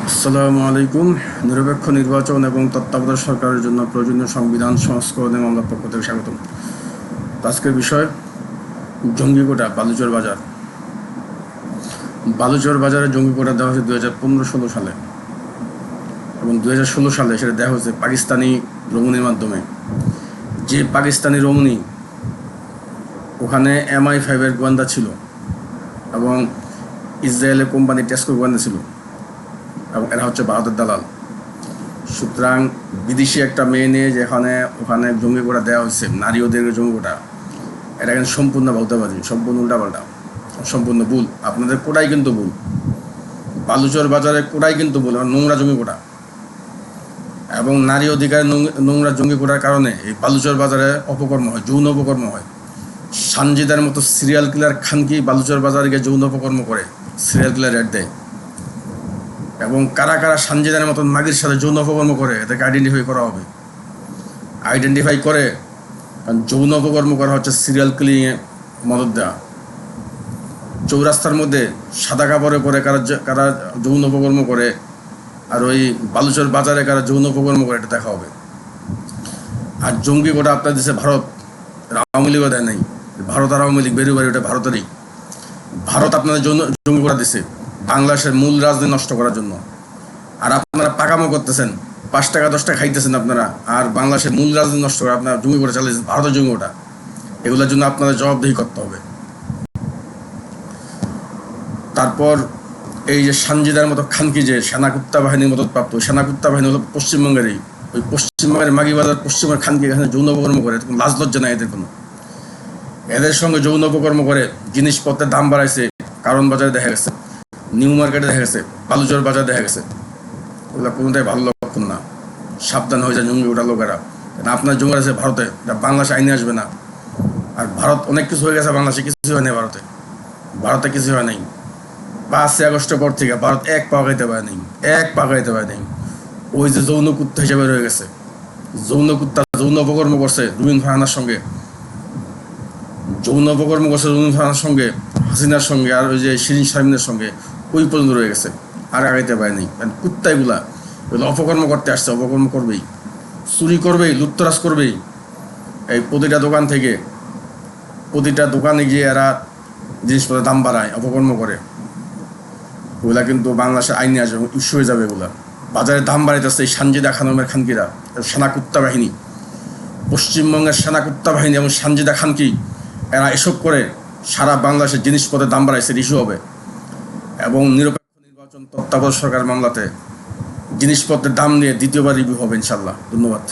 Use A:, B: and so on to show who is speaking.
A: আসসালামু আলাইকুম। নিরপেক্ষ নির্বাচন এবং তত্ত্বাবধায়ক সরকারের জন্য প্রয়োজনীয় সংবিধান সংস্করণে মামলার পক্ষ থেকে স্বাগতম। আজকের বিষয় জঙ্গি কোটা বালুচর বাজার। বালুচর বাজারে জঙ্গি কোটা দেওয়া হয়েছে 2015-16 সালে, এবং 2016 সালে সেটা দেওয়া হয়েছে পাকিস্তানি রমণীর মাধ্যমে। যে পাকিস্তানি রমণী ওখানে MI5-এর গোয়েন্দা ছিল এবং ইসরায়েলের কোম্পানি টেস্কো গোয়েন্দা ছিল, এবং এরা হচ্ছে ভারতের দালাল। সুতরাং বিদেশি একটা মেয়ে নিয়ে যেখানে ওখানে জঙ্গি কোটা দেওয়া হয়েছে, নারী ওদেরকে জঙ্গি কোটা, এটা কিন্তু সম্পূর্ণ ভৌতাবাদী, সম্পূর্ণ উল্টাপাল্টা, সম্পূর্ণ ভুল। আপনাদের কোটাই কিন্তু ভুল, বালুচর বাজারের কোটাই কিন্তু ভুল, নোংরা জঙ্গি কোটা। এবং নারী অধিকার নোংরা জঙ্গি কোটার কারণে এই বালুচর বাজারে অপকর্ম হয়, যৌন অপকর্ম হয়। সানজিদার মতো সিরিয়াল কিলার খানকি বালুচর বাজারে গিয়ে যৌন অপকর্ম করে, সিরিয়াল কিলার রেড দেয়। এবং কারা কারা সানজিদার মতন মাগির সাথে যৌন অপকর্ম করে এদেরকে আইডেন্টিফাই করা হবে। আইডেন্টিফাই করে, কারণ যৌন অপকর্ম করা হচ্ছে সিরিয়াল কিলিংয়ে মদত দেওয়া। চৌরাস্তার মধ্যে সাদা কাপড়ে পরে কারা যৌন অপকর্ম করে, আর ওই বালুচর বাজারে কারা যৌন অপকর্ম করে, এটা দেখা হবে। আর জঙ্গি কোটা আপনার দেশে ভারত, আওয়ামী লীগও দেয় নাই। ভারত আর আওয়ামী লীগ বেরোবারি, ওটা ভারতেরই। ভারত আপনাদের জঙ্গি কোটা দিছে বাংলাদেশের মূল রাজনীতি নষ্ট করার জন্য। আর আপনারা পাকামো করতেছেন, 5 টাকা 10 টাকা খাইতেছেন আপনারা, আর বাংলাদেশের মূল রাজনীতি নষ্ট করে আপনারা জঙ্গি কোটা চালিয়েছেন, ভারতের জঙ্গি কোটা। এগুলোর জন্য আপনাদের জবাবদিহি করতে হবে। তারপর এই যে সানজিদার মতো খানকি, যে সেনাকুত্তা বাহিনীর মতো প্রাপ্ত, সেনাকুত্তা বাহিনী হলো পশ্চিমবঙ্গেরই, ওই পশ্চিমবঙ্গের মাগিবাজার পশ্চিমবঙ্গের খানকি এখানে যৌন অপকর্ম করে, কোনো লাজ লজ্জা নাই এদের কোনো। এদের সঙ্গে যৌন অপকর্ম করে জিনিসপত্রের দাম বাড়াইছে। কারণ বাজারে দেখা গেছে, নিউ মার্কেটে দেখা গেছে, বালুচর বাজার দেখা গেছে। ওগুলো কোনোটাই ভালো লক্ষণ না। সাবধান হয়ে যায় জঙ্গি ওঠা লোকেরা। আপনার জঙ্গি আছে ভারতে, বাংলাদেশে আইনে আসবে না। আর ভারত অনেক কিছু হয়ে গেছে, বাংলাদেশে কিছু হয় নাই। ভারতে কিছু হয় নাই। 5 আগস্টের পর থেকে ভারত এক পা গাইতে পারে নাই, এক পা গাইতে পারে নাই। ওই যে যৌন কুত্তা হিসেবে রয়ে গেছে, যৌন কুত্তা যৌন অপকর্ম করছে রুমিন ফারহানার সঙ্গে, যৌন অপকর্ম করছে রুমিন ফারহানার সঙ্গে, হাসিনার সঙ্গে, আর ওই যে শিরিন শারমিনের সঙ্গে, ওই পর্যন্ত রয়ে গেছে, আর আগাইতে পারেনি। কারণ কুত্তাইগুলা এগুলো অপকর্ম করতে আসছে, অপকর্ম করবেই, চুরি করবেই, লুটতরাজ করবেই। এই প্রতিটা দোকানে গিয়ে এরা জিনিসপত্রের দাম বাড়ায়, অপকর্ম করে। ওগুলা কিন্তু বাংলাদেশের আইনে আসবে, ইস্যু হয়ে যাবে। এগুলা বাজারে দাম বাড়াইতেছে এই সানজিদা খানমের খানকিরা, সেনাকুত্তা বাহিনী, পশ্চিমবঙ্গের সেনাকুত্তা বাহিনী এবং সানজিদা খানকি, এরা এসব করে সারা বাংলাদেশের জিনিসপত্রের দাম বাড়াইছে, ইস্যু হবে। এবং নিরপেক্ষ নির্বাচন তত্ত্বাবধায়ক সরকার মামলাতে জিনিসপত্রের দাম নিয়ে দ্বিতীয়বার রিভিউ হবে ইনশাল্লাহ। ধন্যবাদ।